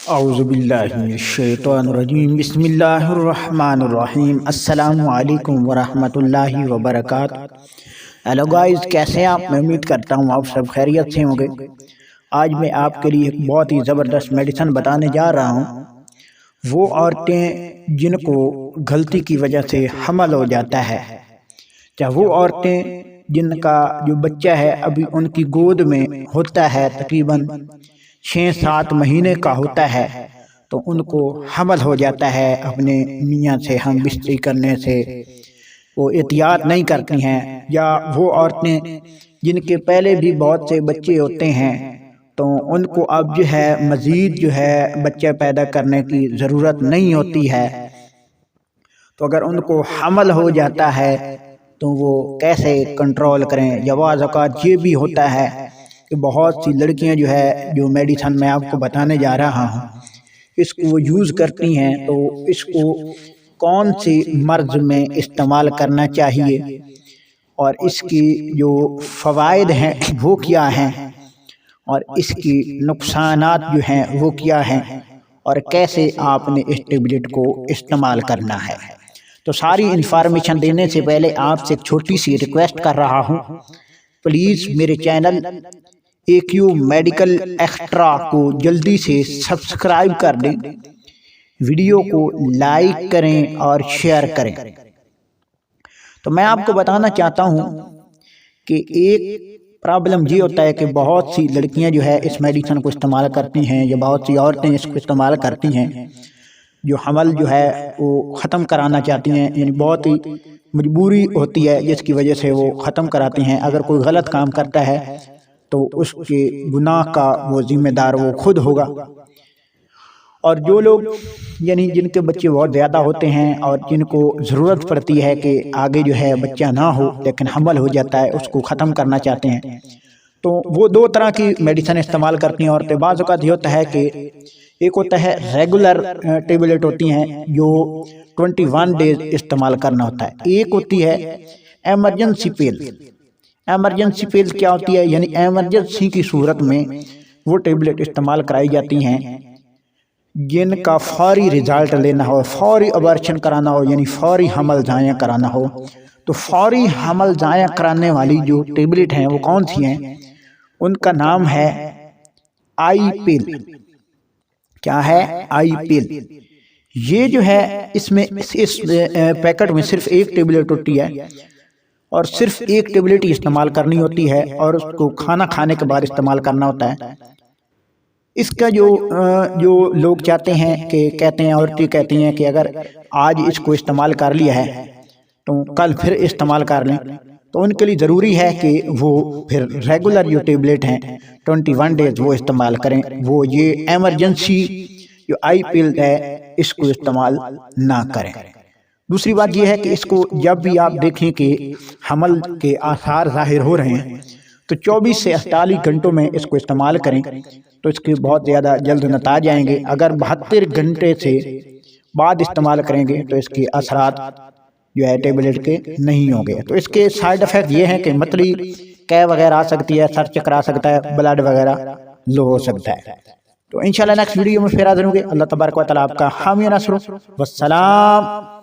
اعوذ باللہ من الشیطان الرجیم، بسم اللہ الرحمن الرحیم۔ السلام علیکم ورحمۃ اللہ وبرکاتہ۔ ہیلو گائز، کیسے ہیں آپ؟ میں امید کرتا ہوں آپ سب خیریت سے ہوں گے۔ آج میں آپ کے لیے ایک بہت ہی زبردست میڈیسن بتانے جا رہا ہوں۔ وہ عورتیں جن کو غلطی کی وجہ سے حمل ہو جاتا ہے، چاہے وہ عورتیں جن کا جو بچہ ہے ابھی ان کی گود میں ہوتا ہے تقریباً 6-7 مہینے کا ہوتا ہے، تو ان کو حمل ہو جاتا ہے اپنے میاں سے ہم بستری کرنے سے، وہ احتیاط نہیں کرتی ہیں، یا وہ عورتیں جن کے پہلے بھی بہت سے بچے ہوتے ہیں تو ان کو اب جو ہے مزید جو ہے بچہ پیدا کرنے کی ضرورت نہیں ہوتی ہے، تو اگر ان کو حمل ہو جاتا ہے تو وہ کیسے کنٹرول کریں۔ یا بعض اوقات یہ بھی ہوتا ہے کہ بہت سی لڑکیاں جو میڈیسن میں آپ کو بتانے جا رہا ہوں اس کو وہ یوز کرتی ہیں، تو اس کو کون سی مرض میں استعمال کرنا چاہیے اور اس کی جو فوائد ہیں وہ کیا ہیں اور اس کی نقصانات جو ہیں وہ کیا ہیں اور کیسے آپ نے اس ٹیبلٹ کو استعمال کرنا ہے۔ تو ساری انفارمیشن دینے سے پہلے آپ سے ایک چھوٹی سی ریکویسٹ کر رہا ہوں، پلیز میرے چینل AQ میڈیکل ایکسٹرا کو جلدی سے سبسکرائب کر دیں، ویڈیو کو لائک کریں اور شیئر کریں۔ تو میں آپ کو بتانا چاہتا ہوں کہ ایک پرابلم یہ ہوتا ہے کہ بہت سی لڑکیاں جو ہے اس میڈیسن کو استعمال کرتی ہیں یا بہت سی عورتیں اس کو استعمال کرتی ہیں، جو حمل جو ہے وہ ختم کرانا چاہتی ہیں، یعنی بہت ہی مجبوری ہوتی ہے جس کی وجہ سے وہ ختم کراتی ہیں۔ اگر کوئی غلط کام کرتا ہے تو اس کے گناہ کا وہ ذمہ دار وہ خود ہوگا، اور جو لوگ یعنی جن کے بچے بہت زیادہ ہوتے ہیں اور جن کو ضرورت پڑتی ہے کہ آگے جو ہے بچہ نہ ہو لیکن حمل ہو جاتا ہے، اس کو ختم کرنا چاہتے ہیں، تو وہ دو طرح کی میڈیسن استعمال کرتی ہیں عورتیں۔ بعض اوقات یہ ہوتا ہے کہ ایک ہوتا ہے ریگولر ٹیبلٹ ہوتی ہیں جو 21 ڈیز استعمال کرنا ہوتا ہے، ایک ہوتی ہے ایمرجنسی پیل۔ ایمرجنسی پیل کیا ہوتی ہے؟ یعنی ایمرجنسی کی صورت میں وہ ٹیبلٹ استعمال کرائی جاتی ہیں جن کا فوری رزلٹ لینا ہو، فوری ابارشن کرانا ہو، یعنی فوری حمل ضائع کرانا ہو۔ تو فوری حمل ضائع کرانے والی جو ٹیبلٹ ہیں وہ کون سی ہیں؟ ان کا نام ہے آئی پیل۔ کیا ہے؟ آئی پیل۔ یہ جو ہے اس میں اس پیکٹ میں صرف ایک ٹیبلٹ ہوتی ہے اور صرف ایک ٹیبلٹ ہی استعمال کرنی ہوتی ہے، اور اس کو کھانا کھانے کے بعد استعمال کرنا ہوتا ہے۔ اس کا جو لوگ چاہتے ہیں کہ کہتے ہیں، عورتیں کہتی ہیں کہ اگر آج اس کو استعمال کر لیا ہے تو کل پھر استعمال کر لیں، تو ان کے لیے ضروری ہے کہ وہ پھر ریگولر جو ٹیبلٹ ہیں 21 ڈیز وہ استعمال کریں، وہ یہ ایمرجنسی جو آئی پیل ہے اس کو استعمال نہ کریں۔ دوسری بات یہ ہے کہ اس کو جب بھی آپ دیکھیں کہ حمل کے آثار ظاہر ہو رہے ہیں تو 24 سے 48 گھنٹوں میں اس کو استعمال کریں، تو اس کے بہت زیادہ جلد نتائج آئیں گے۔ اگر 72 گھنٹے سے بعد استعمال کریں گے تو اس کے اثرات جو ہے ٹیبلٹ کے نہیں ہوں گے۔ تو اس کے سائیڈ افیکٹ یہ ہیں کہ متلی قے وغیرہ آ سکتی ہے، سر چکر آ سکتا ہے، بلڈ وغیرہ لو ہو سکتا ہے۔ تو انشاءاللہ نیکسٹ ویڈیو میں پھر حاضر ہوں گے۔ اللہ تبارک و تعالیٰ آپ کا حامی و ناصر ہو۔ والسلام۔